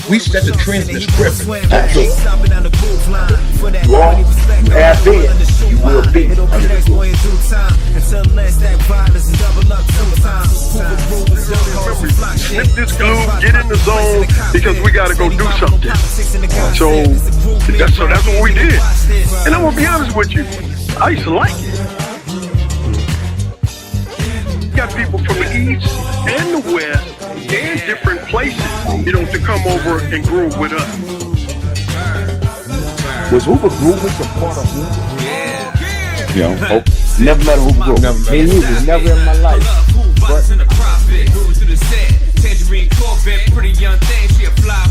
We set the trend in the script. You are, you have been, you will be under the groove. Snip this glue, get in the zone, because we got to go do something. So that's what we did. And I'm going to be honest with you, I used to like it. You got people from the east and the west and different places, to come over and groove with us. Was Hoover grooving some part of Hoover? Never met a Hoover groove. Me and you was never in my life. But a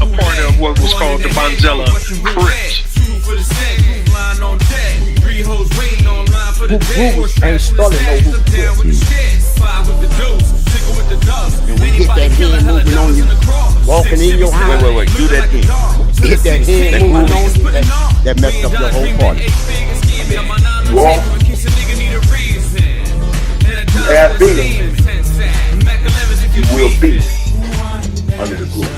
part of what was called the Bonzella Porch. Hoovers ain't starting no Hoover. And we hit that hand moving on you, walking in your house. Wait, do that again. Hit that hand moving on you, that messed up your whole party. You are, you have been, you will be under the groove.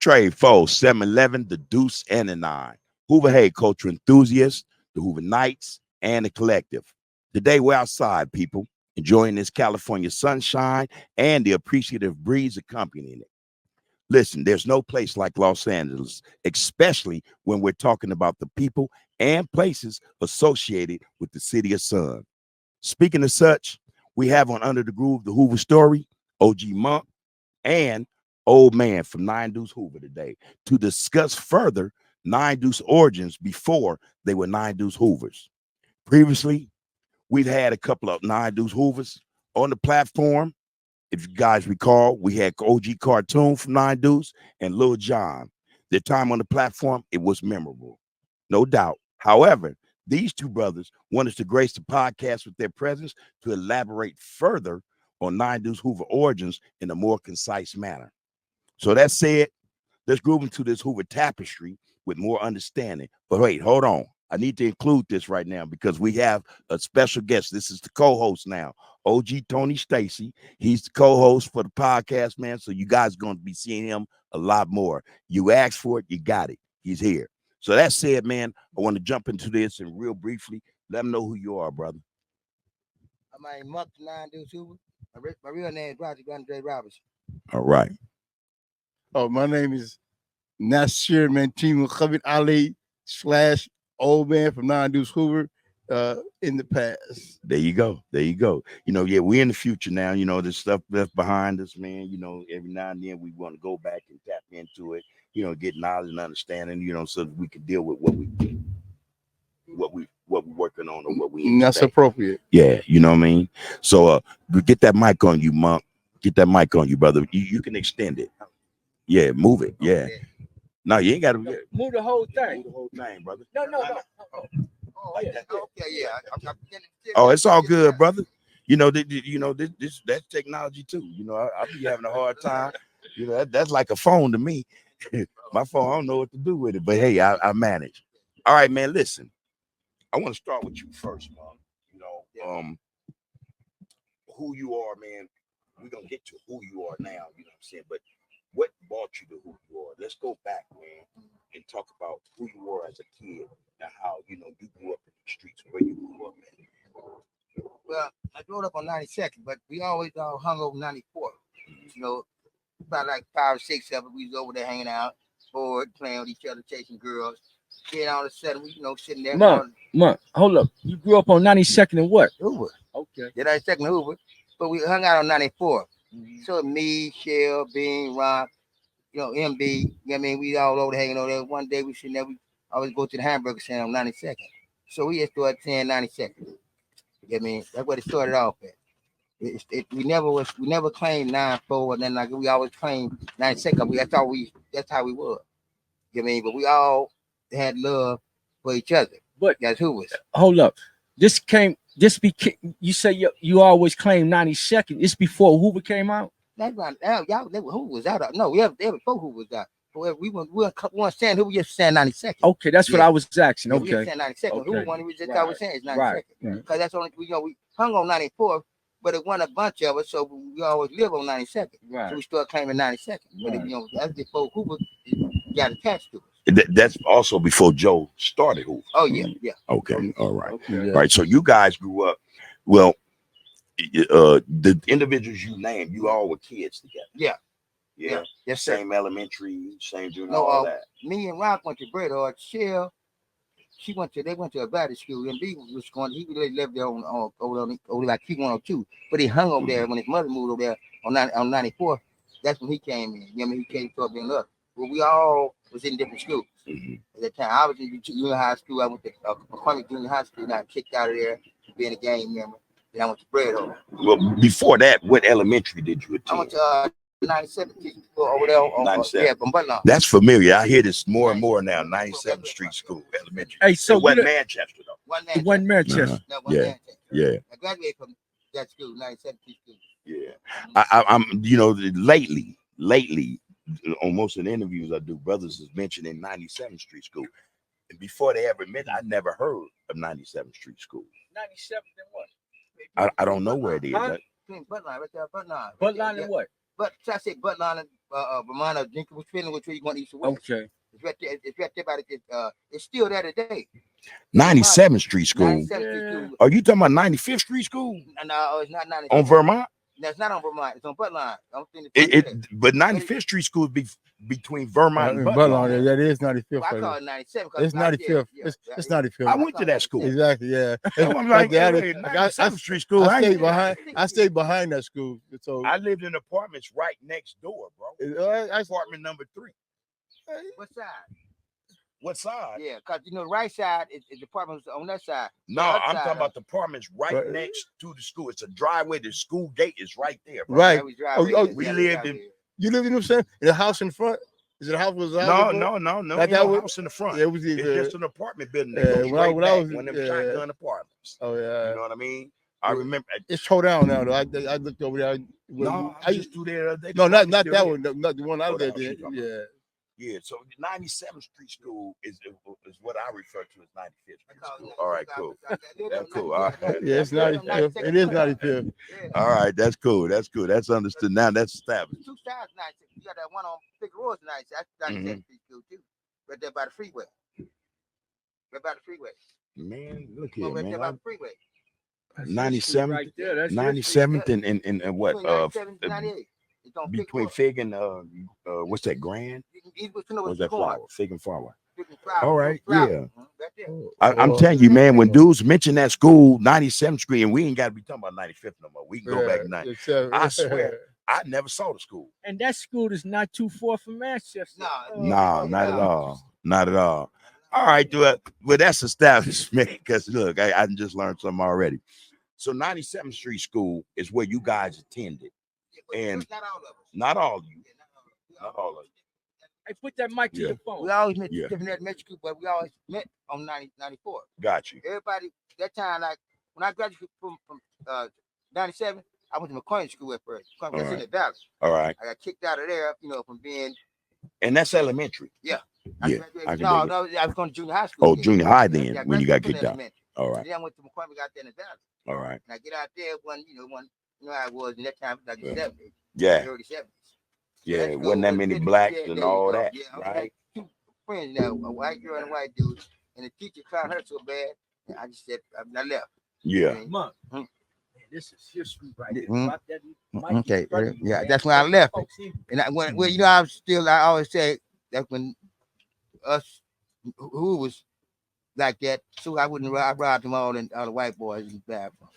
Trade Foe, 711, the Deuce, and the 9. Hoover Hay culture enthusiasts, the Hoover Knights, and the collective. Today we're outside, people, enjoying this California sunshine and the appreciative breeze accompanying it. Listen, there's no place like Los Angeles, especially when we're talking about the people and places associated with the city of sun. Speaking of such, we have on Under the Groove the Hoover Story, OG Monk, and Old Man from 9 Deuce Hoover today to discuss further 9 Deuce origins before they were 9 Deuce Hoovers. Previously, we've had a couple of 9 Deuce Hoovers on the platform. If you guys recall, we had OG Cartoon from 9 Deuce and Lil Jon. Their time on the platform, it was memorable, no doubt. However, these two brothers want us to grace the podcast with their presence to elaborate further on 9 Deuce Hoover origins in a more concise manner. So that said, let's groove into this Hoover tapestry with more understanding. But wait, hold on. I need to include this right now because we have a special guest. This is the co-host now, OG Tony Stacy. He's the co-host for the podcast, man. So you guys are going to be seeing him a lot more. You asked for it, you got it. He's here. So that said, man, I want to jump into this and real briefly let them know who you are, brother. My name is 9 Deuce Hoover. My real name is Roger Andre Robertson. All right. Oh, my name is Nasir Mantimu Khabib Ali / Old Man from 9 Deuce Hoover in the past. There you go. There you go. Yeah, we're in the future now. There's stuff left behind us, man. Every now and then we want to go back and tap into it, get knowledge and understanding, so that we can deal with what we're working on or what we That's appropriate. Yeah, you know what I mean? So get that mic on you, Monk. Get that mic on you, brother. You can extend it. Yeah, move it. Yeah. Okay. No, you ain't got to move the whole thing. Move the whole thing, brother. No. Like that. Okay, yeah. Oh, it's all good, brother. This that's technology too. I be having a hard time. That's like a phone to me. My phone, I don't know what to do with it, but hey, I manage. All right, man. Listen, I want to start with you first, Mom. Who you are, man. We're gonna get to who you are now. You know what I'm saying, but what brought you to who you are? Let's go back, man, and talk about who you were as a kid and how you grew up in the streets, where you grew up, man. Well, I grew up on 92nd, but we always hung over 94. About like 5 or 6 of us, we was over there hanging out, bored, playing with each other, chasing girls. Then all of a sudden, we sitting there. Monk, hold up. You grew up on 92nd and what? Hoover. Okay. Yeah, 92nd Hoover, but we hung out on 94. So me, Shell, Bean, Ron, MB, we all over hanging over there. One day we sitting there, we always go to the hamburger stand on 92nd. So we just started saying 92nd. That's what it started off at. We never claimed 9-4, and then like we always claimed 92nd. That's how we were. But we all had love for each other. But that's Hoover'Z. Hold up. You say you always claim 92nd. It's before Hoover came out? That's right. Y'all, Hoover'Z out. No, we have before Hoover'Z out. We weren't saying Hoover, just saying 92nd. Okay, that's what I was asking. Okay. We just saying 92nd. Okay. Hoover one, we just I was saying is 92nd. Right. Because that's only we hung on 94, but it wasn't a bunch of us, so we always live on 92nd. Right. So we started claiming 92nd. But Right. you know, that's before Hoover got attached to us. That's also before Joe started Hoover. Oh yeah, yeah. Okay, all right. Okay. Yeah. Right. So you guys grew up. Well, the individuals you named, you all were kids together. Yeah. Yeah. Yes, sir. Same elementary, same junior, No, all that. me and Rock went to Bret Hart. Shell, they went to a Baptist school. And B was going. He really lived there on over like Q102, but he hung over there when his mother moved over there on 94. That's when he came in. You know, he came to up in us. Well, we all was in different schools at that time. I was in junior high school. I went to McCormick Junior High School. And I got kicked out of there being a gang member. Then I went to Bret Hart. Well, before that, what elementary did you I went attend? to 97 over there. 97. Yeah, from Butler. That's familiar. I hear this more and more now. 97th Street School, elementary. Hey, so It wasn't what? Manchester though. One It wasn't Manchester. No, one Yeah. man. Yeah, I graduated from that school, 97 school. yeah. I'm, you know, lately, on most of the interviews I do, brothers is mentioning 97th Street School. And before they ever met, I never heard of 97th Street School. 97 and what? I don't know where it is. Huh? Buttline, right there, Buttline. Buttline and what? But so I said Buttline and Vermont, Jenkins, which way you want east or west. Okay. It's right there. It's right there by the. It's still there today. 97th Street School. 97th Street School. Are you talking about 95th Street School No, it's not 95th. on Vermont? No, it's not on Vermont. It's on Buttline. I don't think it's But 95th Street School is between Vermont and But Buttline. that is 95th. I call it 97. It's 95th. It's 95th. I went to that school. Exactly. Yeah. I'm like, I 97th Street School. I stayed behind that school. So I lived in apartments right next door, bro. Apartment number 3. What side? What side? Yeah, because you know the right side is the apartments on that side. No, The other I'm side talking about the apartments right next to the school. It's a driveway. The school gate is right there, bro. right. we drive Oh, there. we Yeah, lived drive in- there. You lived in what I'm saying? In the house in front? Is it a house? Was a house in front? No. Like Ain't that no was- house in the front. Yeah, it was It's either. just an apartment building. Yeah, That goes when I right was- back, one of them yeah. shotgun apartments. Oh yeah. You know what I mean? I Yeah. remember. It's tore down now though. I looked over there. No, I just threw there. No, not that one. No, not the one I Oh, lived that was in. you talking Yeah. Yeah, so 97th Street School is what I refer to as 95th I Street call it School. 95. All right, cool. That's cool. All right. Yeah, it's 95th. It is 95th. Yeah. All right, that's cool. That's cool. That's understood. Now that's established. Two sides, 96. You got that one on Figueroa's 96. That's 97th Street School too. Right there by the freeway. Right by the freeway. Man, look Come on, here, right there by man. the freeway. 97th, Right there. That's 97th, and what? Between 97 and 98. It's on Between Figueroa. Fig and what's that? Grand? What's that flower? Fig and flower. All right, yeah. Right there. I'm telling you, man. When dudes mention that school, 97th Street, and we ain't got to be talking about 95th no more. We can go back to 90. I swear. I never saw the school. And that school is not too far from Manchester. No, not at all. Not at all. All right, well, that's established, man. Because look, I just learned something already. So 97th Street School is where you guys attended. And not all of us. not all of you. Not all of you. Hey, put that mic to Yeah. your phone. We always met Yeah. different elementary school, but we always met on 94. Got you. Everybody that time, like when I graduated from 97, I went to McCormick School at first. That's in Alright. the Valley. All right. I got kicked out of there, you know, from being. And that's elementary. Yeah. Yeah, graduated- I can no, dig no, I was going to junior high school. Oh, then. junior high then, Yeah, I when you got graduated kicked out. elementary. All right. Then I went to McCormick out there in the Valley. All right. And I get out there you know how it was in that time, like the Yeah. 70s, Yeah. early 70s. Yeah. Let's It go wasn't that with many it. blacks Yeah, and there you all go. that. Yeah, I Right. had two friends now, a white girl and a white dude, and the teacher clowned her so bad, and I just said, I left. Yeah. And- Monk. Hmm. Man, this is history right here. Mhm. Drop that mic Okay, in front of you, yeah, man. that's when I left it. Folks, And I went, well, you know, I always say that when us who was like that, so I robbed them all and all the white boys in the bathroom.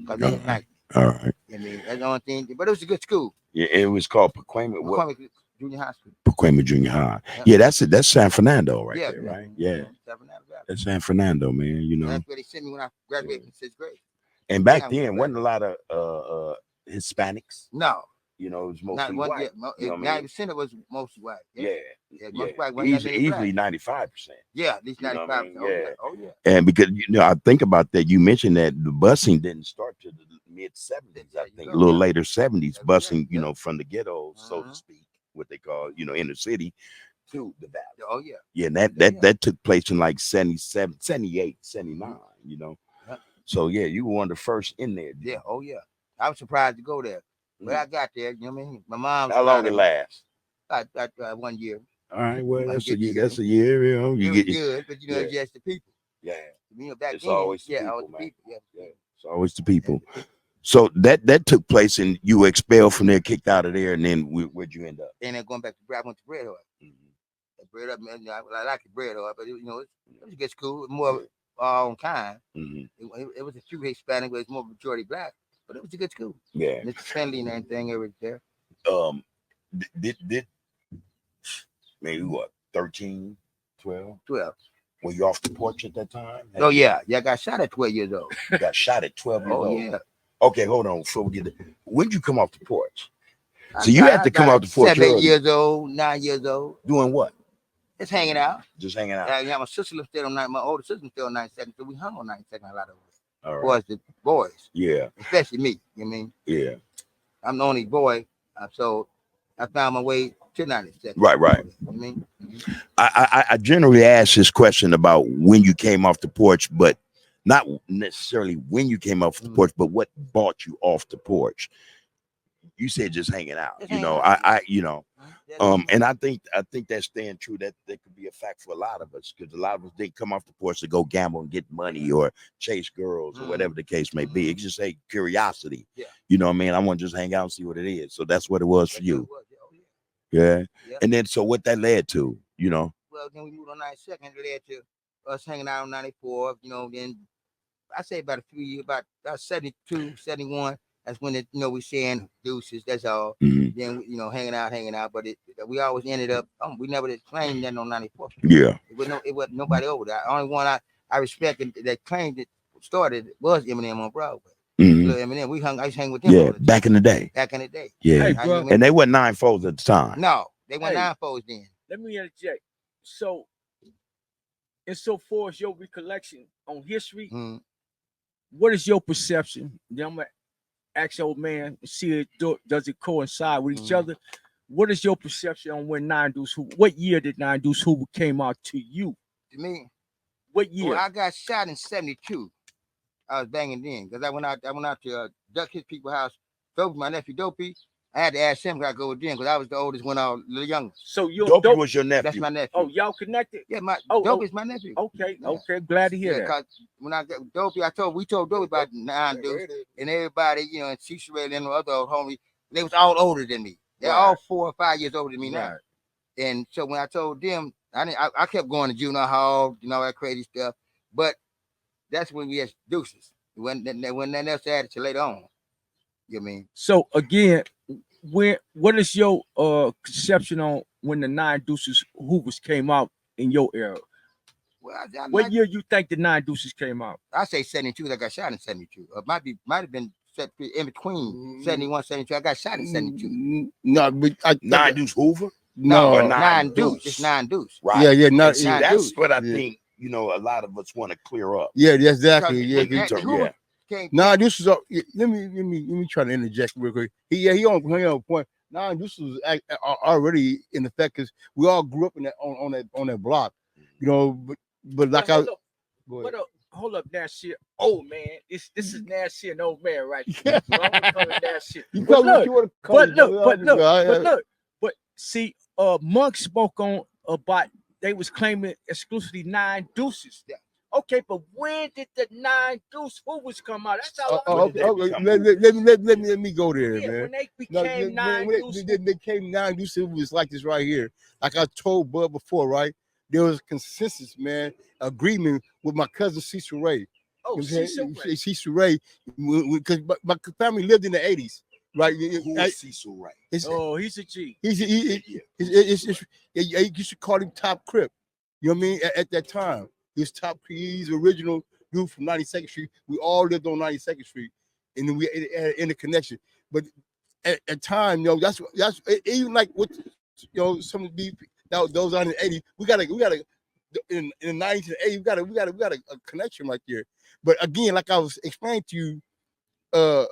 Because they didn't like me. All right. I mean, that's the only thing. But it was a good school. Yeah, it was called Pacoima. What? McCormick Junior High School. Pacoima Junior High. Yeah. Yeah, that's it. That's San Fernando right Yeah, there, yeah. right? Yeah. Seven out of that. That's San Fernando, man. You know. That's where they sent me when I graduated from 6th grade. And back Yeah, then, right. wasn't a lot of Hispanics. No, You know, it was not mostly one. white. Yeah, You know what I mean? 90% of us mostly white. Yeah. Most white. Wasn't that many Easily black. 95%. Yeah, at least You know 95%. what I mean? Oh, yeah. Yeah. Oh, yeah. And because I think about that, you mentioned that the busing didn't start to the mid 70s. There I you think go. a little later 70s, Yeah, busing, yeah. from the ghettos, so to Mhm. speak, what they call, inner city to the valley. Oh, yeah. Yeah, and Yeah. that took place in like 77, 78, 79, Yeah. So yeah, you were one of the first in there. Yeah. Oh, yeah. I was surprised to go there, but I got there. You know what I mean? My mom. How long it last? About 1 year. All right, well, I that's get a year. you. That's a year. You know, It you was get good, but you know, it's just the people. yeah. You know, back It's then, always the yeah, people, always the man. people. Yeah. Yeah, it's always the people. So that took place, and you were expelled from there, kicked out of there, and then where'd you end up? And then going back to Bread, I went to Bread Hut. Bread Up, man. I like the Bread Hut, but it was a good school, more on kind. It was a few Hispanic, but it's more majority black. But it was a good school. Yeah. Mr. Finley and everything over there. Did maybe what 13, 12? 12. Were you off the porch at that time? Oh yeah, I got shot at 12 years old. You got shot at 12 years old. Oh yeah. Okay, hold on. Before we get there, when did you come off the porch? So you had to come off the porch 7, 8 early. years old, 9 years old. Doing what? Just hanging out. Just hanging out. Yeah, my sister was still on my older sister was still on 92nd, so we hung on 92nd a lot of us. All right. Was the boys. Yeah. Especially me. You know what I mean? Yeah. I'm the only boy, so I found my way to 92nd. Right. You know what I mean? I generally ask this question about when you came off the porch, but not necessarily when you came off the porch, but what brought you off the porch. You said just hanging out. Just you hanging know, out. And I think that's staying true. That could be a fact for a lot of us, because a lot of us didn't come off the porch to go gamble and get money or chase girls or whatever the case may be. It's just curiosity. Yeah. You know what I mean? I want to just hang out and see what it is. So that's what it was for you. Yeah. And then so what that led to, you know. Well, then we moved on 92nd. It led to us hanging out on 94. You know, then I say about a few years, about 72, 71. That's when we saying deuces. That's all. Then hanging out. But we always ended up. We never did claim that on 94. Yeah. It wasn't nobody over there. The only one I respected that claimed it started was Eminem on Broadway. Eminem, I used to hang with them. Yeah, back in the day. Yeah. Hey, bro. And they weren't 9-4s at the time. No, they were 9-4s then. Let me interject. So, insofar as your recollection on history, what is your perception? Then I'm gonna ask your old man, see does it coincide with each other? What is your perception on when what year did 9 Deuce Hoover came out to you? To me, what year? Well, I got shot in 72. I was banging then because I went out to duck his people's house. Dopey, my nephew Dopey. I had to ask him I go with them because I was the oldest one, a little younger. So Dopey was your nephew. That's my nephew. Oh, y'all connected? Yeah, Dopey's my nephew. Okay, glad to hear that. Cause when I got Dopey, we told Dopey about 9 Deuce, and everybody, and Cecil and the other old homie, they was all older than me. They're all 4 or 5 years older than me now. And so when I told them, I kept going to juvenile hall, all that crazy stuff. But that's when we had deuces. When nothing else added to later on. You know what I mean? So again, what is your conception on when the 9 Deuces Hoovers came out in your era? Well, what year you think the 9 Deuces came out? I say 72. I got shot in 72. Might have been set in between 71, 72. I got shot in 72. No, but 9 Deuce Hoover? No, 9 Deuce. It's 9 Deuce. Right. Yeah, that's what I think. A lot of us want to clear up. Yeah, exactly. Yeah. 9 Deuce was. Let me try to interject real quick. He on point. 9 Deuce was already in effect because we all grew up in that on that block, But like hold up, that shit, old man. This is nasty and old man right here. So I'm gonna call it that shit. But see, Monk spoke on about they was claiming exclusively 9 Deuces. Yeah. Okay, but when did the 9 Deuce Hoovers come out? That's how let me go there, man. When they became 9 Deuce, they came 9 Deuce Hoovers like this right here. Like I told Bud before, right? There was consensus, man, agreement with my cousin Cecil Ray. Oh, Cecil Ray, because my family lived in the 80s, right? Who is Cecil Ray? He's a G. You should call him Top Crip. You know what I mean? At that time, he was Top Crip. He's the original dude from 92nd Street. We all lived on 92nd Street, and then we had interconnection. But at time, that's even like what some of these. Now those are in the 80s. We gotta in the 90s and 80s. We got a connection right there. But again, like I was explaining to you, the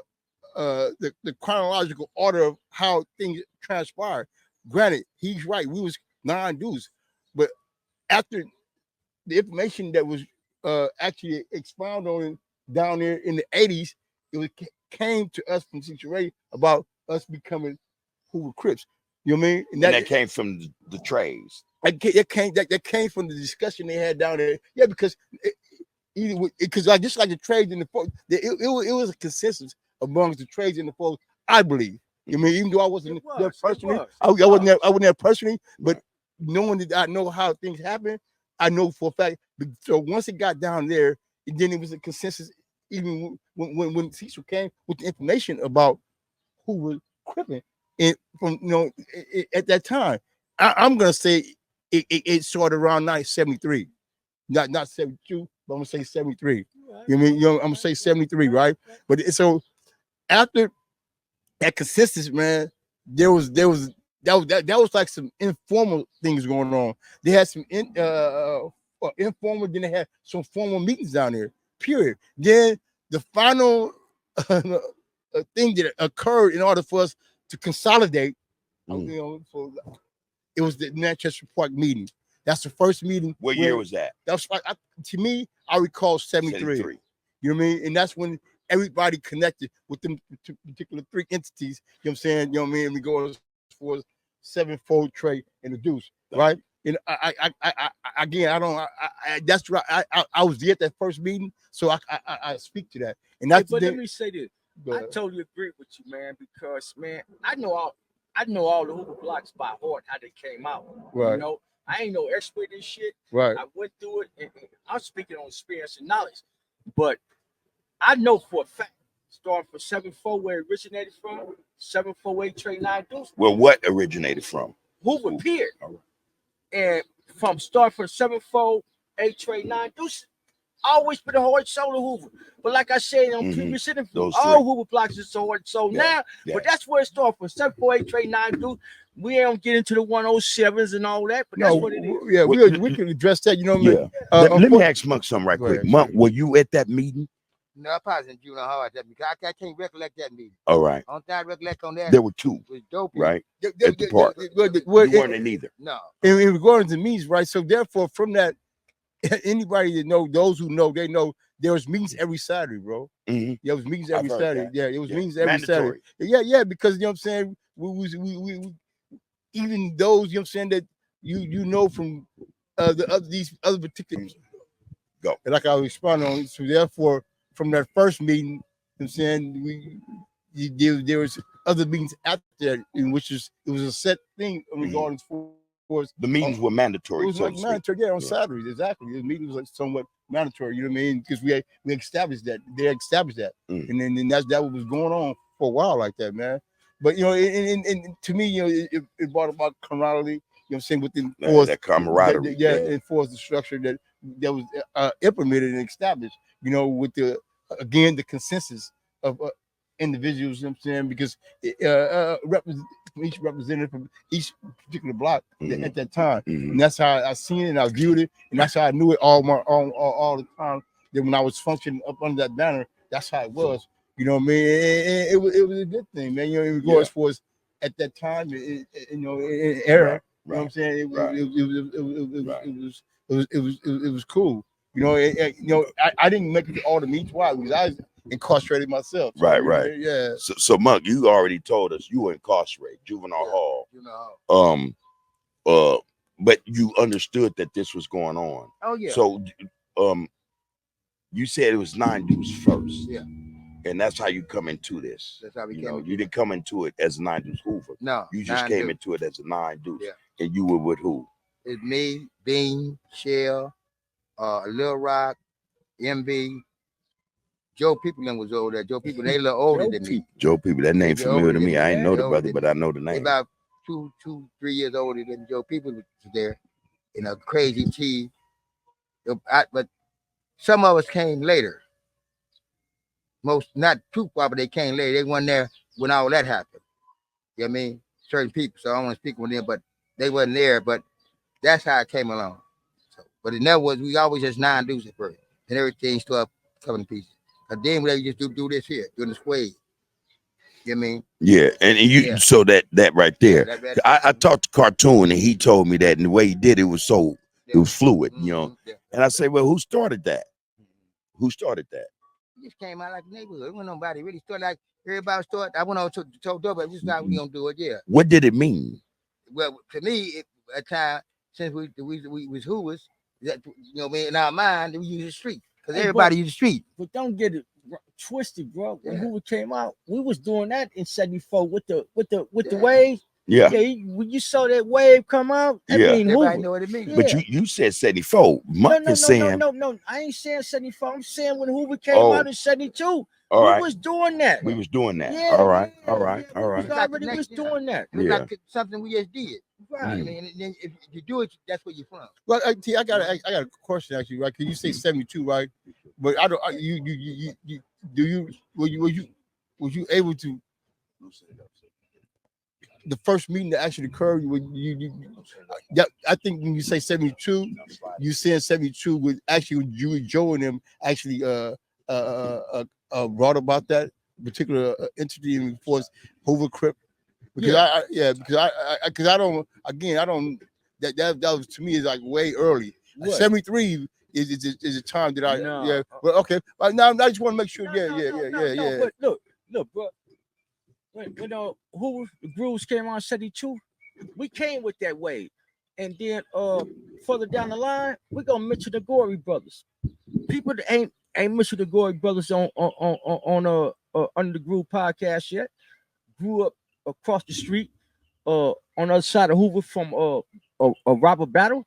chronological order of how things transpired. Granted, he's right. We was 9 Deuce, but after the information that was actually expounded on down there in the 80s, it came to us from Ray about us becoming Hoover Crips. You know what I mean? And that came from the trades. That came from the discussion they had down there. Yeah, because like just like the trades in the folks, it was a consensus amongst the trades in the folks. I believe. I mean, even though I wasn't there personally, I wasn't there personally, but knowing that I know how things happen, I know for a fact. So once it got down there, then it was a consensus. Even when Cecil came with the information about who was cripping, and from at that time, I'm gonna say it started around 1973, not 72, but I'm gonna say 73. You know what I mean? I'm gonna say 73, right? But so after that consensus, man, that was like some informal things going on. They had some informal, then they had some formal meetings down there. Period. Then the final thing that occurred in order for us to consolidate, it was the Manchester Park meeting. That's the first meeting. What year was that? That was like, to me, I recall 73. You know what I mean? And that's when everybody connected with them particular three entities. You know what I'm saying? You know what I mean? We go as far as sevenfold Trey and the Deuce, right? And that's right. I was there at that first meeting, so I speak to that. And that's but let me say this. I totally agree with you, man, because man, I know all the Hoover blocks by heart, how they came out. Right. You know, I ain't no expert in shit. Right. I went through it, and I'm speaking on experience and knowledge. But I know for a fact, starting from 7-4 where it originated from, 748 Trey 9 Deuce. Well, what originated from? Hoover appeared. And from 748 Trey 9 Deuce, always been a hard soul of Hoover. But like I said on previous interviews, all Hoover blocks is so hard soul now. Yeah. But that's where it started from 748 Trey 9 Deuce. We don't get into the 107s and all that, but that's what it is. Yeah, we can address that. You know what I mean? Let me ask Monk something right quick. Monk, were you at that meeting? No, I probably in junior high at that meeting. I can't recollect that meeting. All right. On that recollect on that. There were two. It was dope. Right. At the park. You weren't in either. No. In regarding to meetings, right? So therefore, from that, anybody that know, those who know, they know there was meetings every Saturday, bro. Mm-hmm. There was meetings every Saturday. That. Yeah, it was meetings every Mandatory. Saturday. Yeah, because you know what I'm saying. We even those, you know what I'm saying, that you know from these other particulars. Go. And like I was responding on, so therefore, from that first meeting, you know what I'm saying, there was other meetings after that, in which it was a set thing regarding the meetings were mandatory. It was like mandatory, on Saturdays, exactly. The meetings was like somewhat mandatory, you know what I mean? Because we established that. They established that. And then that was going on for a while like that, man. But you know, and to me, you know, it brought about camaraderie. You know what I'm saying? Within that camaraderie, enforced the structure that was implemented and established. You know, with the consensus of individuals. You know what I'm saying? Because each representative from each particular block at that time, and that's how I seen it and I viewed it, and that's how I knew it all the time. That when I was functioning up under that banner, that's how it was. You know what I mean? It was a good thing, man. You know, in regards for us at that time, in era. You know what I'm saying? It was cool. You know, I didn't make it to all the meets. Why? Because I was incarcerated myself. So, right. Yeah. So Monk, you already told us you were incarcerated, juvenile hall. But you understood that this was going on. Oh yeah. So, you said it was 9 Deuce first. Yeah. And that's how you come into this. That's how we came. You didn't come into it as a 9 Deuce Hoover. No. You just came into it as a 9 Deuce. Yeah. And you were with who? It's me, Bean, Shell, Lil Rock, MB, Joe People was over there. Joe People, they a little older than me. Joe People, that name familiar to me. I ain't know the brother, but I know the name. They about 2, 3 years older than Joe People was there in a crazy tea. But some of us came later. Most, not too far, but they came later. They weren't there when all that happened. You know what I mean? Certain people, so I don't want to speak with them, but they wasn't there. But that's how it came along. So, but it never was, we always just 9 Deuce at first. And everything started coming to pieces. But then we just do this here, doing this way. You know what I mean? Yeah, and you so that right there. I talked to Cartoon and he told me that, and the way he did it was it was fluid, you know. And I say, well, who started that? Who started that? It just came out like a neighborhood. It wasn't nobody really started like everybody started. I went on to told up, but this is how we gonna do it. Yeah. What did it mean? Well, to me, at time since we was Hoover'Z, that in our mind we use the street because everybody use the street. But don't get it twisted, bro. When Hoover came out, we was doing that in '74 with the wave. Yeah. When you saw that wave come out, I mean, everybody know what it means. But you said 74. Monk is saying no. I ain't saying 74. I'm saying when Hoover came out in '72. We was doing that. We was doing that. Yeah, all right. We already was doing that. It was like something we just did. Right. I mean, and then if you do it, that's where you're from. Well, I got a question actually, right? Cause you say 72, right? But I don't. Was you able to? The first meeting that actually occurred, I think when you say 72, you saying 72 with actually you and Joe and them actually brought about that particular entity and force Hoover Crypt. Because I don't that was to me is like way early. 73 is a time that but okay. But now I just want to make sure. But look, bro. When Hoover, the Grooves came on 72, we came with that wave. And then further down the line, we're gonna mention the Gory Brothers. People that ain't mentioned the Gory Brothers on Under the Groove podcast yet. Grew up across the street on the other side of Hoover from a robber battle.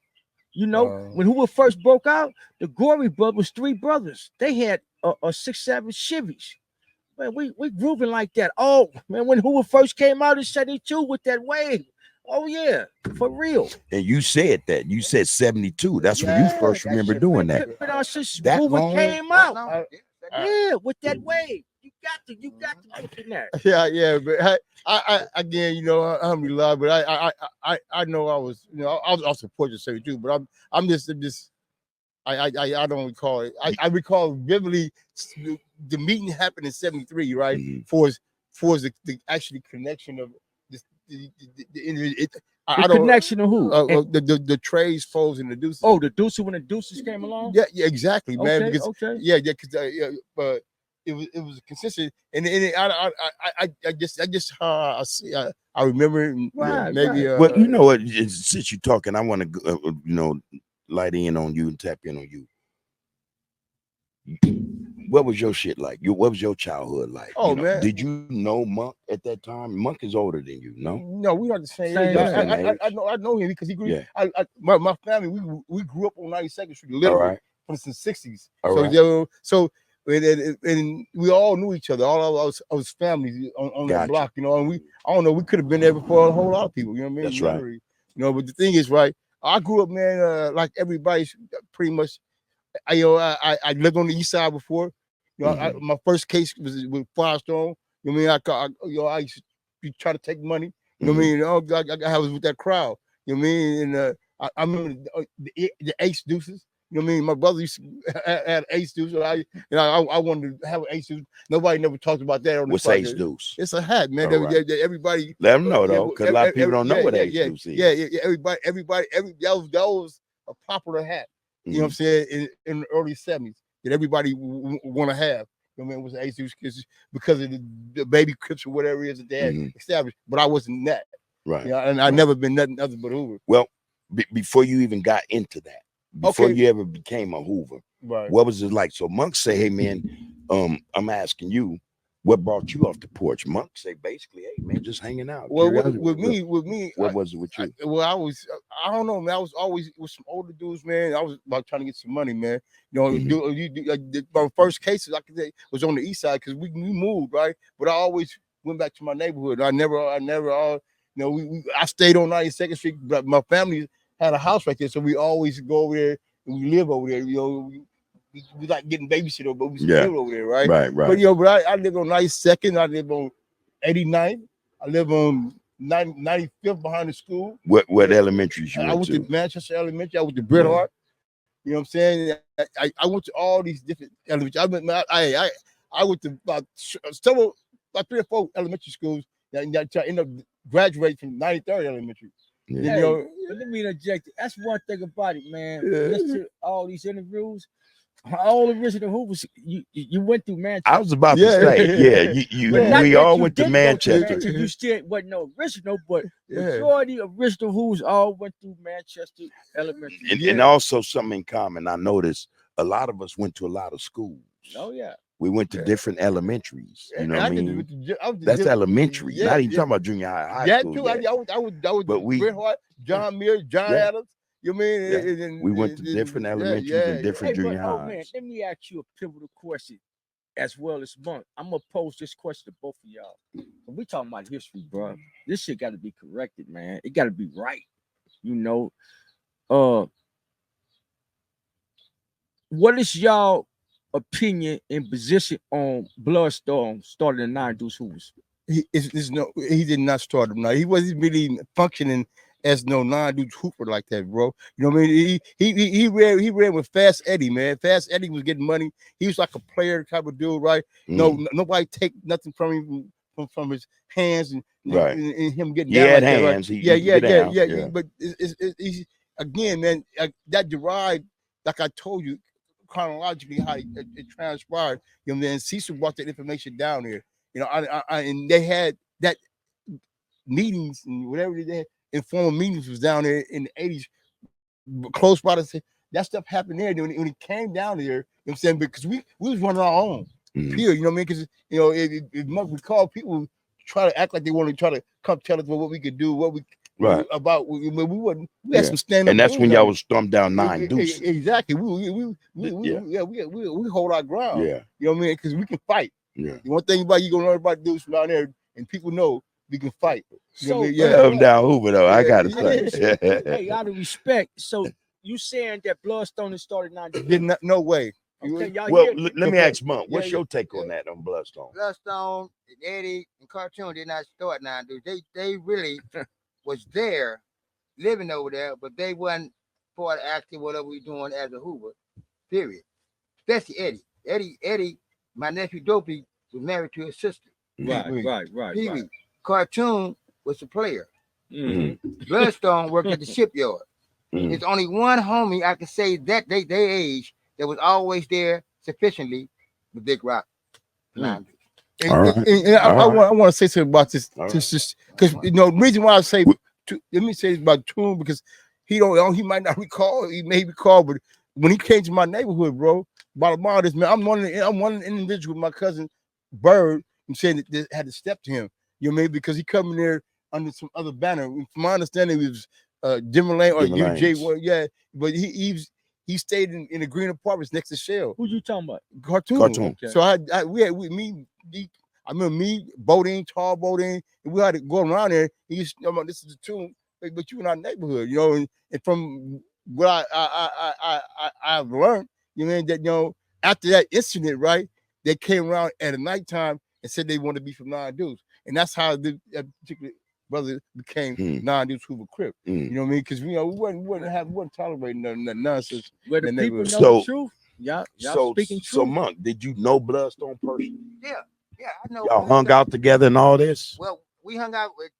When Hoover first broke out, the Gory Brothers was 3 brothers. They had a 6'7" Chevys. Man, we grooving like that. Oh man, when Hoover first came out in 72 with that wave. Oh yeah, for real. And you said that. You said 72. That's when you first remember doing that. That Hoover came out. With that wave. You got to mention that. Yeah, but I again, alhamdulillah, but I know I was, I was also porch 72, but I'm just I don't recall it. I recall vividly the meeting happened in 73, right? Mm-hmm. For the actually connection of this the connection of who? The Trays, Foes, and the Deuces. Oh, the Deuces when the Deuces came along? Yeah, exactly, man. Okay, because but it was consistent, and I just I remember it, maybe. Well, you know what? Since you're talking, I want to light in on you and tap in on you. What was your shit like? What was your childhood like? Oh man, did you know Monk at that time? Monk is older than you, no? No, we are the same age. I know him because he grew. Yeah. My family we grew up on 92nd Street, literally from the 60s. And we all knew each other. All of us families on that block, and I don't know. We could have been there before a whole lot of people. You know what I mean? That's right. But the thing is, right? I grew up, man, like everybody, pretty much. I lived on the east side before. My first case was with Firestone. You know what I mean? I used to try to take money. You know what I mean? I was with that crowd. You know what I mean? And I remember the Ace Deuces. You know what I mean? My brother used to have Ace Deuce. I wanted to have an Ace Deuce. Nobody never talked about that on the What's Ace Deuce? It's a hat, man. Everybody let them know though, because a lot of people don't know what Ace Deuce is. Yeah. Everybody, that was a popular hat. You know what I'm saying? In the early 70s, that everybody want to have. You know what I mean? It was Ace Deuce because of the baby Crips or whatever it is that they had established. But I wasn't that. Right. And I never been nothing other but Hoover. Well, before you even got into that, before you ever became a Hoover, what was it like? So Monk say, hey man, I'm asking you, what brought you off the porch? Monk say basically, hey man, just hanging out. Well, with me, what was it with you? I don't know, man. I was always with some older dudes, man. I was about trying to get some money, man. My first cases I could say was on the east side because we moved, right? But I always went back to my neighborhood. I stayed on 92nd Street, but my family had a house right there, so we always go over there and we live over there. We like getting babysitter, but we still live over there, right? Right. But I live on 92nd. I live on 89th. I live on 95th behind the school. What elementaries you went to? I went to Manchester Elementary. I went to Bret Hart. You know what I'm saying? I went to all these different elementaries. I went to about 3 or 4 elementary schools. I ended up graduating from 93rd Elementary. Yeah. Hey, let me interject. That's one thing about it, man. Listen to all these interviews. All original Hoovers, you went through Manchester. I was about to say, we all went to Manchester. You still wasn't no original, but majority original Hoovers all went through Manchester Elementary. And also something in common. I noticed a lot of us went to a lot of schools. Oh yeah. We went to different elementaries. You know what I mean? I That's elementary. Not even talking about junior high school. Too. I was but we Bret Hart, John Muir, John Adams. You mean we went to different elementaries and different junior highs. Oh man, let me ask you a pivotal question as well as Monk. I'm gonna pose this question to both of y'all. When we talking about history, bro, this shit gotta be corrected, man. It gotta be right. You know, what is y'all opinion and position on Bloodstone starting the 9 Deuce Hoovers? He did not start them. Now he wasn't really functioning as no 9 Deuce Hooper like that, bro. You know what I mean? He ran with Fast Eddie, man. Fast Eddie was getting money. He was like a player type of dude, right? Nobody take nothing from him from his hands and him getting down like hands. That, right? But it's again, man, that derived, like I told you, chronologically how it transpired. You know, then Cecil brought that information down here. You know, and they had that meetings and whatever they had, informal meetings was down there in the 80s, close by the that stuff happened there. When it came down there, you know what I'm saying? Because we was running our own period, you know what I mean? Because you know, we call people try to act like they want to try to come tell us what we could do, what we about we had some stand up. And that's when y'all was stormed down 9 Deuce. Exactly. We hold our ground. Yeah. You know what I mean? Because we can fight. Yeah. The one thing about you gonna learn about Deuce down there, and people know we can fight. You know what I mean? Down Hoover though, I gotta say. Hey, out of respect. So you saying that Bloodstone has started 9 Deuce? Did not, no way. Okay, well, let me ask Monk, what's your take on that on Bloodstone? Bloodstone, Eddie, and Cartoon did not start 9 Deuce. They really was there, living over there, but they wasn't part of acting whatever we doing as a Hoover, period. Especially Eddie, my nephew Dopey, was married to his sister. Right. Cartoon was the player. Bloodstone worked at the shipyard. There's only one homie I can say that they age that was always there sufficiently with Big Rock. I want to say something about this, because you know the reason why I say let me say about Toon, because he might not recall, he may recall, but when he came to my neighborhood, bro, bottom line is, man, I'm one individual with my cousin Bird. I'm saying that had to step to him, you know what I mean? Because he come in there under some other banner. From my understanding, it was Dimmer Lane or UJ, but he stayed in the green apartments next to Shell. Who you talking about? Cartoon. Okay. So I remember me, Bodine, Tall Bodine, and we had to go around there. He used to know, this is the tune, but you in our neighborhood, you know, and from what I've learned, you know, that, you know, after that incident, right, they came around at a nighttime and said they wanted to be from 9 Deuce. And that's how that particular brother became 9 Deuce Hoover Crip. You know what I mean? Because, you know, we wouldn't tolerate none nonsense. Where the people know the truth. Y'all speaking truth. So, Monk, did you know Bloodstone personally? Yeah, I know. Y'all hung out together and all this? Well, we hung out with,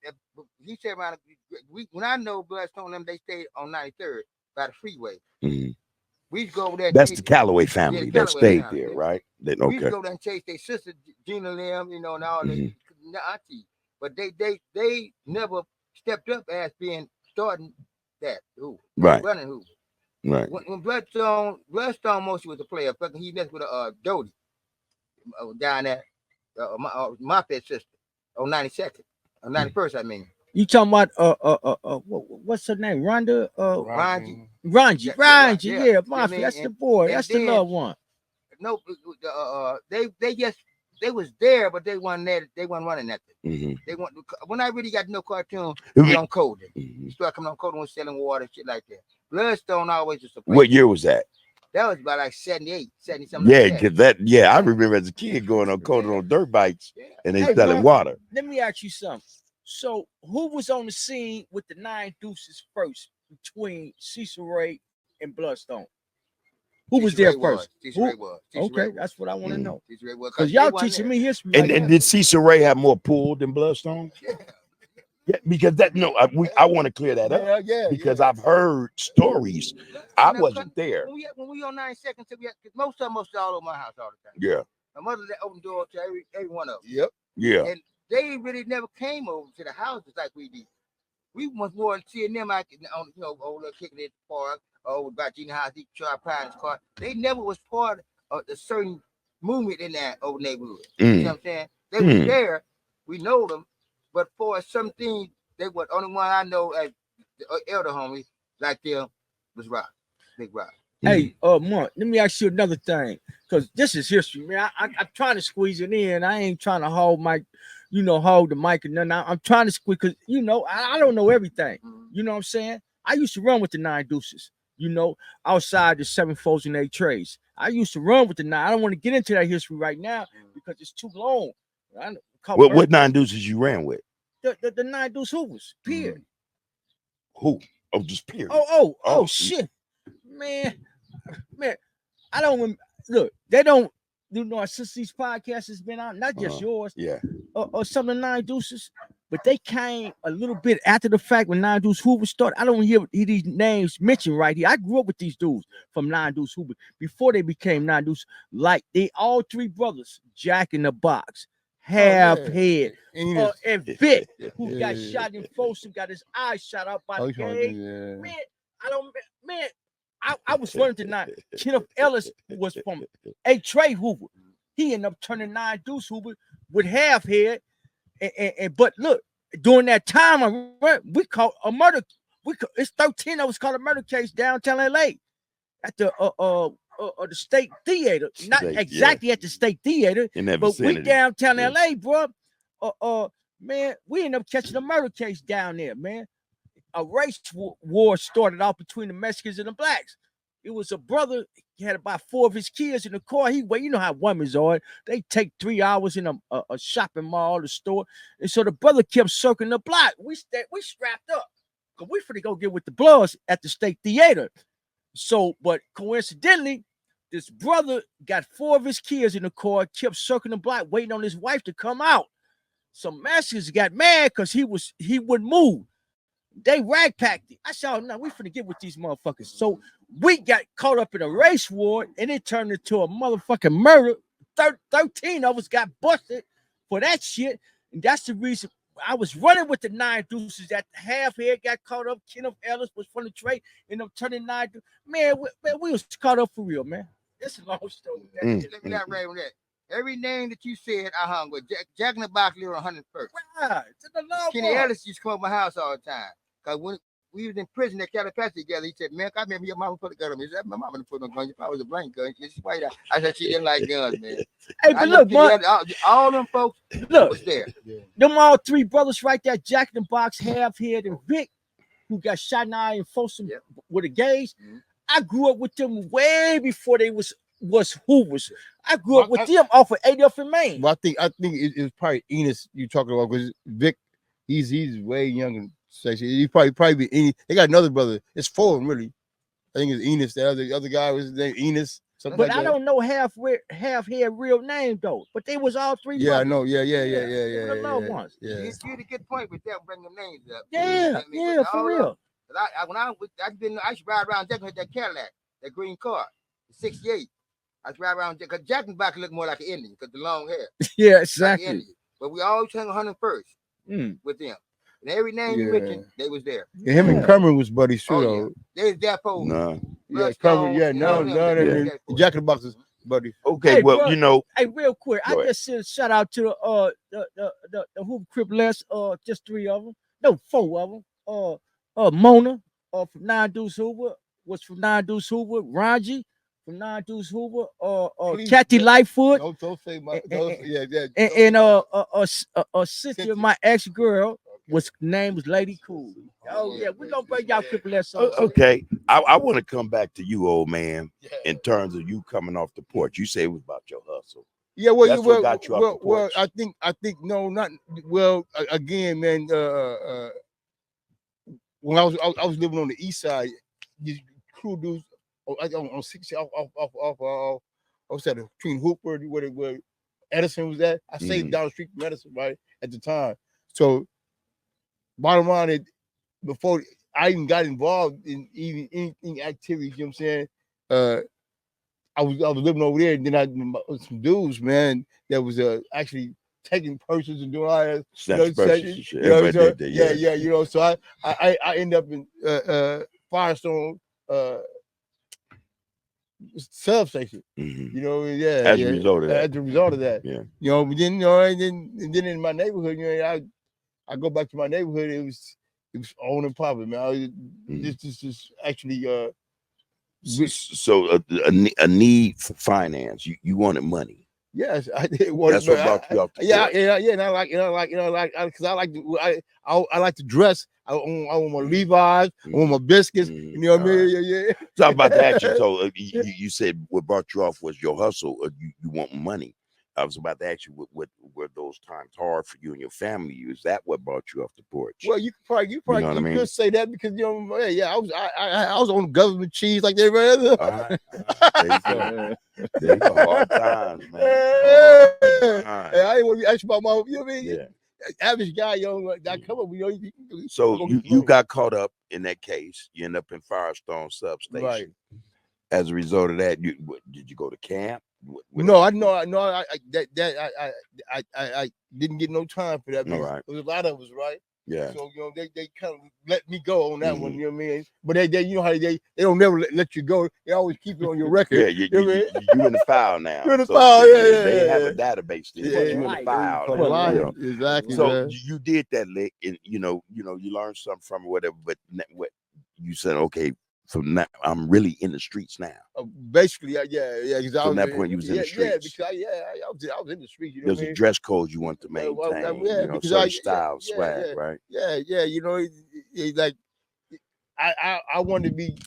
he said around, when I know Bloodstone, they stayed on 93rd by the freeway. We used to go over there. That's the Calloway family that stayed there, right? We used to go there and chase their sister, Gina Lim, you know, and all the auntie. But they never stepped up as being starting that running Hoover. Right. When Bloodstone mostly was a player. He messed with Dodie down there, my fed sister on 92nd, on 91st. I mean. You talking about what's her name? Rhonda? Ranji. Yeah, Mafia. That's the boy. That's the loved one. No, they was there, but they wasn't there. They wasn't running that thing. They want when I really got to know Cartoon, he on coding. He started coming on coding, was selling water, shit like that. Bloodstone always was a player. What year was that? That was about like 78, 70 something. Yeah, because I remember as a kid going on coding on dirt bikes and they selling water. Let me ask you something. So, who was on the scene with the 9 Deuces first between Cecil Ray and Bloodstone? Who was there first? Okay, that's what I want to know. Because y'all teaching me history. And did Cecil Ray have more pull than Bloodstone? Yeah, because that I want to clear that up because I've heard stories. I wasn't there. When we on 92nd, most of all over my house all the time. Yeah. My mother let open the door to every one of them. Yep. Yeah. And they really never came over to the houses like we did. We was more seeing them out, over there kicking at the park, over by Gina House, he tried Pines car. They never was part of the certain movement in that old neighborhood. You know what I'm saying? They was there. We know them, but for something, they were the only one I know as the elder homie like them was Rock, Big Rock. Hey, Mark, let me ask you another thing, because this is history, man. I'm trying to squeeze it in. I ain't trying to hold the mic and nothing. I'm trying to squeeze because I don't know everything. You know what I'm saying? I used to run with the 9 Deuces, outside the 7 foes and 8 trays. I used to run with the 9. I don't want to get into that history right now because it's too long. What 9 Deuces you ran with? The 9 Deuce Hoover'Z, period. Who? Oh, just period. Oh, shit. Man, I don't look. They don't. Since these podcasts has been out, not just yours, or some of the 9 Deuces, but they came a little bit after the fact when 9 Deuce Hoover'Z started. I don't hear these names mentioned right here. I grew up with these dudes from 9 Deuce Hoover'Z before they became 9 Deuce. Like they all 3 brothers, Jack in the Box, Half Head, and Vic, who got shot in Folsom, got his eyes shot out by the gang. Man, I was running to 9. Kenneth Ellis was from A. Trey Hoover. He ended up turning 9 Deuce Hoover with Half Head. And but look, during that time, we caught a murder. It's 13 of us caught a murder case downtown LA at the State Theater. Not exactly at the State Theater, but we downtown LA, bro. Man, we ended up catching a murder case down there, man. A race war started out between the Mexicans and the blacks. It was a brother. He had about 4 of his kids in the car. You know how women are. They take 3 hours in a shopping mall, the store. And so the brother kept circling the block. We strapped up because we finna go get with the Bloods at the State Theater. So, but coincidentally, this brother got 4 of his kids in the car, kept circling the block, waiting on his wife to come out. Some Mexicans got mad because he wouldn't move. They rag packed it. I said, no, we finna get with these motherfuckers. So we got caught up in a race war and it turned into a motherfucking murder. 13 of us got busted for that shit. And that's the reason I was running with the 9 Deuces. That Half Head got caught up. Kenneth Ellis was from the trade. And I'm turning 9 Deuces. Man, we was caught up for real, man. It's a long story. Let me not write on that. Every name that you said, I hung with. Jack in the Box lived on 101st. Right. Kenny Ellis used to come to my house all the time. Because when we was in prison at Calipatria together, he said, man, I remember your mama put a gun on me. He said, my mama didn't put no gun. If I was a blank gun, she's white. I said, she didn't like guns, man. Hey, but look, Mark, all them folks was there. Them all 3 brothers right there, Jack in the Box, Half Head, and Vic, who got shot in the eye in Folsom with a gauge. I grew up with them way before they was Hoover'Z. I grew up with them off of 80th and Main. Well, I think it was probably Enos you talking about because Vic, he's way younger. He probably be Enos. They got another brother. It's 4 of them really. I think it's Enos. The other guy was named Enos. But I don't know Half Head real name though. But they was all 3 brothers. Yeah, I know. Yeah. The loved ones. You had a good point with them bringing them names up. Yeah, for real. I used to ride around with that Cadillac, that green car, the 68. I used to ride around because Jack in the Box looked more like an Indian because the long hair. Yeah, exactly. Like but we always hung 101st with them. And every name you mentioned, they was there. Yeah, him and Kermit was buddies too, though. They was there for Kermit, Jack in the Box is buddies. Okay, hey, well, bro, hey, real quick, I just sent a shout out to the Hoover Cripplets, just 3 of them. No, 4 of them. Mona, from 9 Deuce Hoover, was from 9 Deuce Hoover. Ranji from 9 Deuce Hoover. Kathy Lightfoot. Don't say my. And Cynthia, my ex-girl. Name was Lady Cool. Oh yeah, we're gonna bring y'all Cripplets. Okay, I want to come back to you, old man, in terms of you coming off the porch. You say it was about your hustle. Yeah, well, that's what got you off the porch. I think no, not well. Again, man, when I was living on the east side, these crew dudes on 60 off what's that, between Hooper where Edison was at. I stayed down the street from Edison right at the time, so. bottom line is, before I even got involved in even anything activities, you know what I'm saying? I was living over there, and then I some dudes, man, that was actually taking purses and doing all that. Snatch purses and shit. Everybody did that, yeah. You know, so I end up in Firestone substation. Mhm. You know, yeah. As a result of that. As a result of that. Yeah. You know, but then, you know, and then in my neighborhood, you know, I go back to my neighborhood. It was on and popping, man. This is actually So a need for finance. You wanted money. yes, I did. That's what brought you off the porch. Yeah. And I like, because I like to, I like to dress. I want my Levi's. I want my biscuits. You know what I mean? Yeah. So I'm about to ask you. So you said what brought you off was your hustle. Or you want money. I was about to ask you what were those times hard for you and your family? Is that what brought you off the porch? Well, you probably know what I mean? could say that because you know, I was on government cheese like everybody else. All right. There you go. Hard times, man. I didn't want to be asked about my, you know what I mean? Yeah. Average guy, that come up, you know. So you got caught up in that case. You end up in Firestone substation. Right. As a result of that, did you go to camp? No, I didn't get no time for that. All right. There was a lot of us, right? Yeah. So you know they kind of let me go on that one. You know what I mean? But they you know how they don't never let you go. They always keep it on your record. Yeah, you in the file now. You're in the file. Yeah. They have a database. There. You in the file. Now, exactly. So man. you did that lick, and you learned something from it, whatever. But what you said, okay, from now I'm really in the streets now. Basically, yeah. From that point, you was in the streets. Because I was in the streets. You know, there's a dress code you want to maintain. Certain style, swag, right? Yeah. You know, like I wanted to be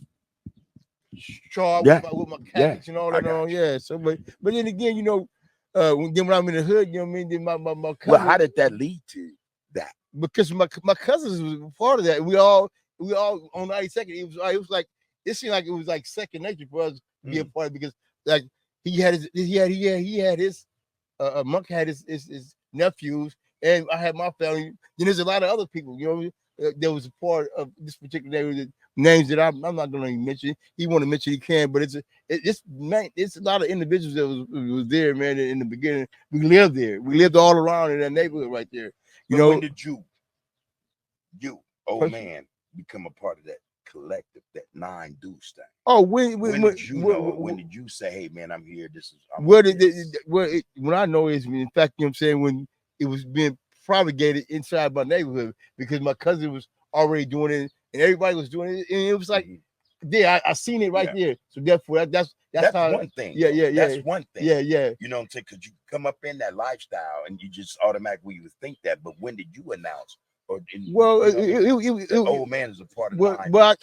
sharp with my cats and all that on. Yeah. So, but then again, you know, when I'm in the hood, you know what I mean. Then my cousin, well, how did that lead to that? Because my cousins was part of that. We all on 92nd. It was like it seemed like it was like second nature for us to be a part of, because like he had his Monk had his nephews, and I had my family. Then there's a lot of other people, you know, there was a part of this particular neighborhood, names that I'm not going to mention. He want to mention, he can, but it's a lot of individuals that was there, man. In the beginning, we lived there. We lived all around in that neighborhood right there. You know, when did you, old man, become a part of that collective, that 9 Deuce thing? Oh, when did you know? When did you say, "Hey, man, I'm here. This is." When I know is, in fact, you know what I'm saying, when it was being propagated inside my neighborhood, because my cousin was already doing it and everybody was doing it, and it was like, I seen it right there. So therefore, that's how, one thing. Yeah. That's one thing. Yeah. You know what I'm saying? Because you come up in that lifestyle and you just automatically would think that. But when did you announce? The old man is a part of the but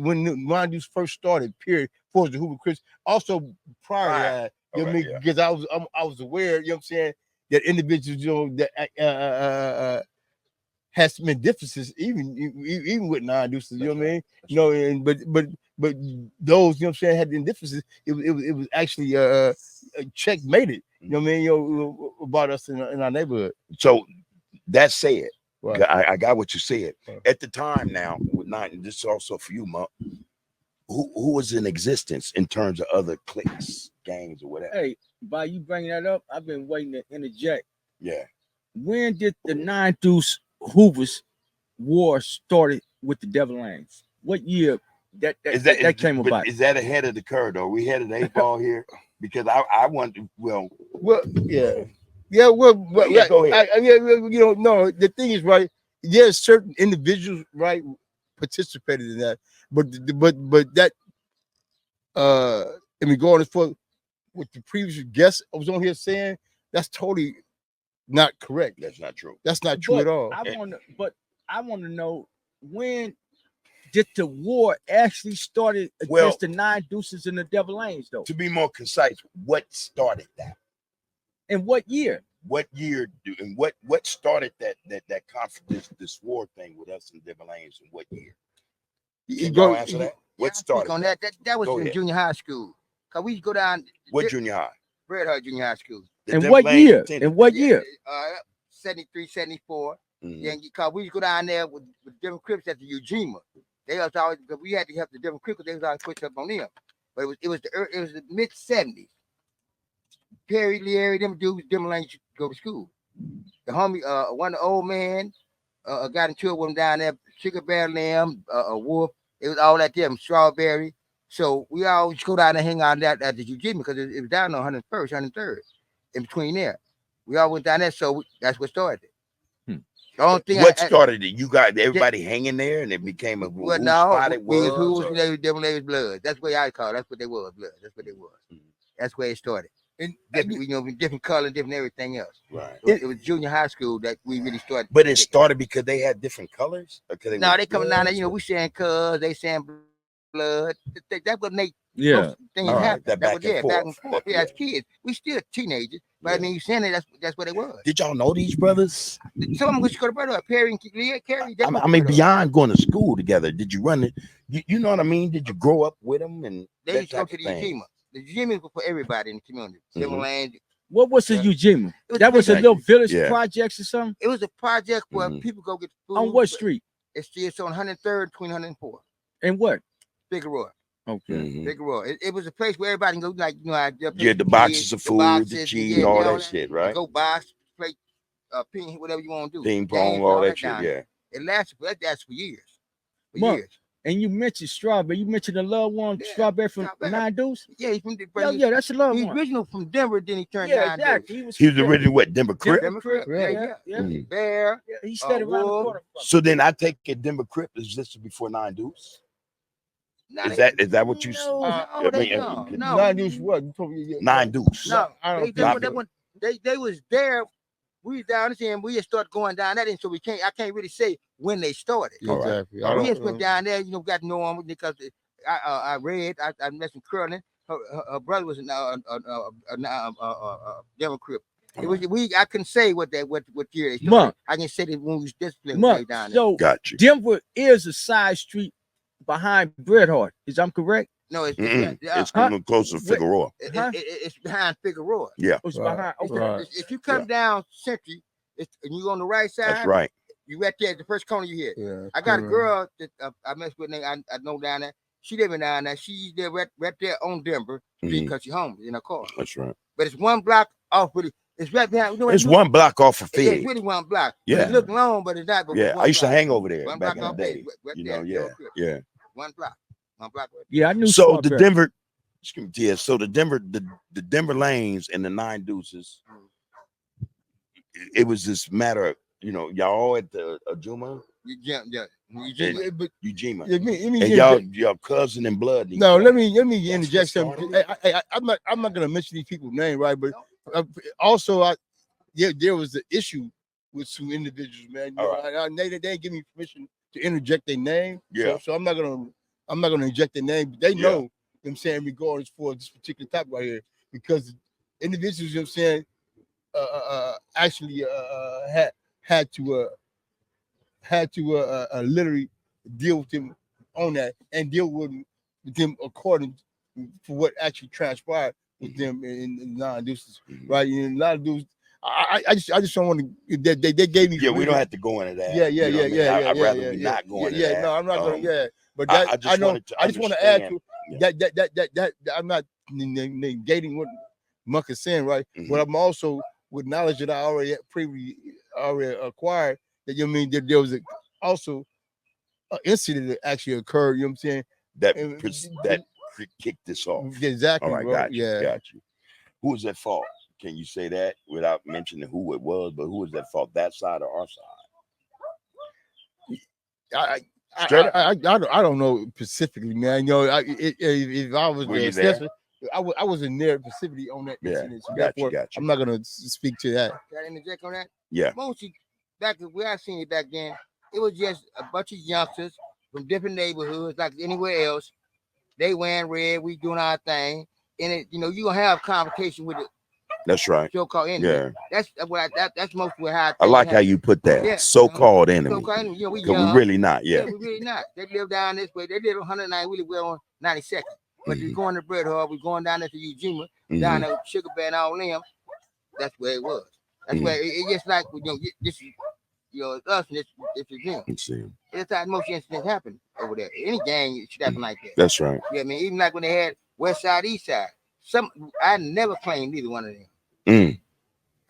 when Ron Deuce first started, period, for the Hoover'Z, also prior to that, you know what I mean? Because I was aware, you know what I'm saying, that individuals, you know, that has some differences, even with 9 Deuces, you know what I mean? You know, and but those, you know what I'm saying, had the differences. It was actually checkmated, you know what I mean, you know, about us in our neighborhood. So that said, right. I got what you said. At the time now, with 9, this is also for you, Monk. Who was in existence in terms of other cliques, gangs, or whatever? Hey, by you bringing that up, I've been waiting to interject. Yeah. When did the 9 Deuce Hoover'Z war started with the Devil Lanes? What year that came about? Is that ahead of the curve, though? We had an 8 ball here, because I want to. Well, yeah. Yeah, well, go ahead. You know, no, the thing is, right, there's certain individuals, right, participated in that, but that I mean, going as far with the previous guest I was on here saying, that's totally not correct. That's not true. That's not true at all. I want to know, when did the war actually started against the 9 Deuces and the Devil Lanes, though? To be more concise, what started that? And what year? What year and what started that conflict, this war thing with us and Devil Lanes, and what year? Can you answer that? What started on that? That was in junior high school. Cause we used to go down. What junior high? Red Hut Junior High School. And what year? And what year? 73, 74. Then because we used to go down there with different Crips at the Ujima. They was always, because we had to help the different Crips, they was always push up on them. But it was the mid 70s. Perry, Leary, them dudes, them lanes used to go to school. The homie, one of the old man, got into it with him down there. Sugar Bear Lamb, Wolf. It was all at them. Strawberry. So we always go down and hang out at the Ujima because it was down on 101st, 103rd, in between there. We all went down there, so that's what started it. The only thing what started it? You got everybody hanging there, and it became a well, who no, spot it we was. was or- them ladies blood. That's what I call it. That's what they was, blood. That's what they was. That's where it started. And different color, different everything else. Right. It was junior high school that we really started. But it started because they had different colors. Or 'cause No, were they coming down there. bloods, or- We saying cuz, they saying blood. That's what make Yeah. most things All right, happen. that That back was and back and forth. forth. Yeah, as kids, we still teenagers. But I Yeah. mean, you saying it, that's what it was. Did y'all know these brothers? Some of them go to brother up. Perry and Carrie. I mean, beyond going to school together, did you run it? You know what I mean? Did you grow up with them? And They that used to go type to of the thing? Ujima. The Ujima was for everybody in the community. Civil Mhm. land. What was the Yeah. Ujima? was That was a Exactly. little village Yeah. projects or something? It was a project where Mhm. people go get food. On what street? It's still on 103rd, between 104th. And what? Figueroa. Okay. Mhm. Figueroa. It was a place where everybody can go, like, I Get the boxes of food, the cheese, all that shit, right? Go box, play ping, whatever you want to do. Ping pong, Games, all that shit, down yeah. there. It lasted for years. For Monk. years. And you mentioned Strawberry. You mentioned the loved one, Yeah, Strawberry from Strawberry. Nine Deuce? Yeah, he's from the Yeah, that's the loved He's one. original from Denver, then he turned Yeah, down. exactly. He was originally what, Denver Crip? Denver Crip. Yeah. Mhm. Bear. Yeah, he stayed around the Wolf. corner from So then I take it Denver Crip is listed before Nine Deuce. Now Is they- that what you? No, I they mean, don't. No, No. this what? You told me, Nine Deuce. No, I don't they, think they, so. they, went- they was there. We was down there, and we just started going down that, and so I can't really say when they started. All right. Exactly. All We right. just went down there, got to know them because I read, I met some curling. Her brother was a Denver Crip. It was I couldn't say what year they started. Monk. I can say that when we was disciplined Monk. down there. So Got you. Denver is a side street behind Bret Hart. Is I'm correct? No, it's It's coming close to Figueroa. it's behind Figueroa. Yeah, It's Right. behind. Okay. Right. If you come down Century, and you on the right side, that's right. you right there at the first corner you hit. Yeah. I got a girl that I messed with. I know down there. She living down there. She's there right there on Denver Mhm. because she's home in her car. That's right. But it's one block off. Really, it's right behind. You know, It's one block off of It's Fig. really one block. Yeah. It look long, but it's not. But Yeah, one I used to block. hang over there One back block in the off day. right You there, know, yeah, Denver Crip. yeah. One block. One block. Right Yeah, I knew. So the Strawberry. Denver, excuse me, yeah. So the Denver lanes and the Nine Deuces. It was this matter of y'all at the Ajuma, Yeah. Yeah, but Ujima, let me and interject- y'all cousin in blood. and No, each other. let me That's interject what something. I'm not gonna mention these people's name, right? But also, there was an issue with some individuals, man. You All know, they didn't give me permission to interject their name. Yeah. So I'm not gonna inject their name. But they Yeah. know, you know what I'm saying, regardless for this particular topic right here, because individuals, you know what I'm saying, actually had to literally deal with them on that and deal with them according for what actually transpired with them in non-deuces, Mhm. right? And non-deuces, I just don't want to. They gave me. Yeah, we don't have to go into that. Yeah, you know what I mean? I'd rather yeah, we not go into yeah, that. No, I'm not going to. Yeah, but I that, just know. wanted to I just want to add understand. to that I'm not negating what Monk is saying, right? Mhm. But I'm also with knowledge that I already acquired. That you know what I mean that there was also an incident that actually occurred. You know what I'm saying? that kicked this off. Exactly. All right, bro. got you. Yeah. Got you. Who was at fault? Can you say that without mentioning who it was? But who was at fault? That side or our side? I don't know specifically, man. You know, if I was Were you there, there? I wasn't there specifically on that Yeah, incident. So got you, therefore, got you. I'm not gonna speak to that. Can I interject on that? Yeah. Mostly back where I seen it back then, it was just a bunch of youngsters from different neighborhoods, like anywhere else. They wearing red, we doing our thing, and it, you gonna have conversation with it. That's right. So-called enemy. Yeah. That's mostly how I like how you put that. Yeah. So-called enemy. So-called enemy. We Because young. we're really not. Yeah, Yeah. we really not. They live down this way. They live on 109. We live well on 92nd. But we're going to Bret Hart. We're going down there to Ujima, down there with Sugar Bear and all them. That's where it was. That's where it just like this. you know, it's us and it's them. Let's see. That's how most incidents happen over there. Any gang should happen like that. That's right. You know what I mean? Even like when they had West Side, East Side. I never claimed either one of them.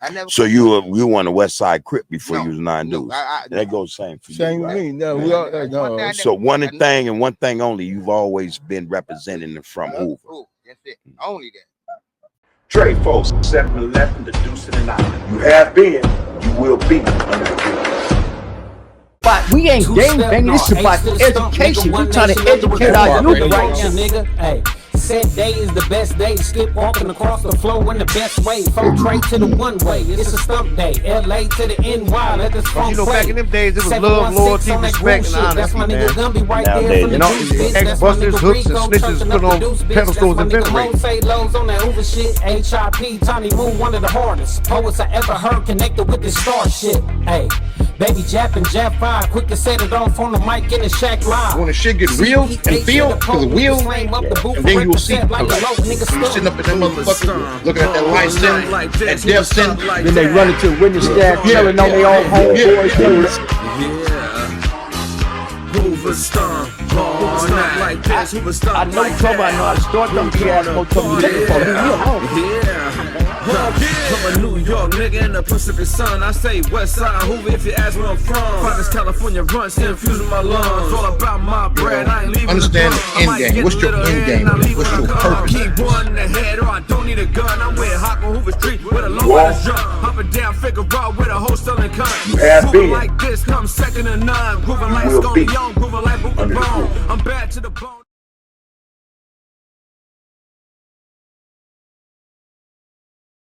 I never. So you won a West Side Crip before No, you was 9 no, Deuce. That goes same for Same you. with Right? me. No, we all no. So one thing and one thing only, you've always been representing from Hoover. That's it. Only that. Trey folks, 7-11, the Deuce and the 9. You have been, you will be. But we ain't gang banging. This is about education. We trying to educate our youth right now. Nigga, hey. Said day is the best day. Skip walking across the floor in the best way. From Trey to the one way. It's a stump day. LA to the NY. Let this phone play. Back in them days, it was love, loyalty, respect, and honesty, that's my nigga Gumby right Nowadays, there from the you know, juice, bitch. That's my ex-busters, nigga hooks, and Rico snitches chucking put up on the deuce, bitch. pedestals That's and my nigga ventilators. Mo say lows on that Hoover shit. HIP, Tony Moon, one of the hardest poets I ever heard connected with this star shit. Hey. Baby Jap and Jap 5, quick to set it off on the mic in the shack live. When the shit get real and feel to the wheel, and then you will see sitting up in that motherfucker, looking at that light sin, that death sin. Then they run into the witness stand, telling on their own homeboys. Hoover'Z like this, Hoover'Z I know trouble. I know how to start them. He asked me to me for me. I'm a New York nigga in the Pacific Sun. I say West Side Hoover if you ask where I'm from. Providence, California runs, still infusing my lungs. All about my bread, I ain't leaving. Understand the end game. What's your end game? What's your purpose? Keep one in the head or I don't need a gun. I'm with Hawk on Hoover Street with a low rider's jump. Hopping down Figueroa with a whole selling cunt. You have Grooving been. like this, come second to none. Grooving like Scone Young, grooving like Booker Bone. I'm bad to the bone.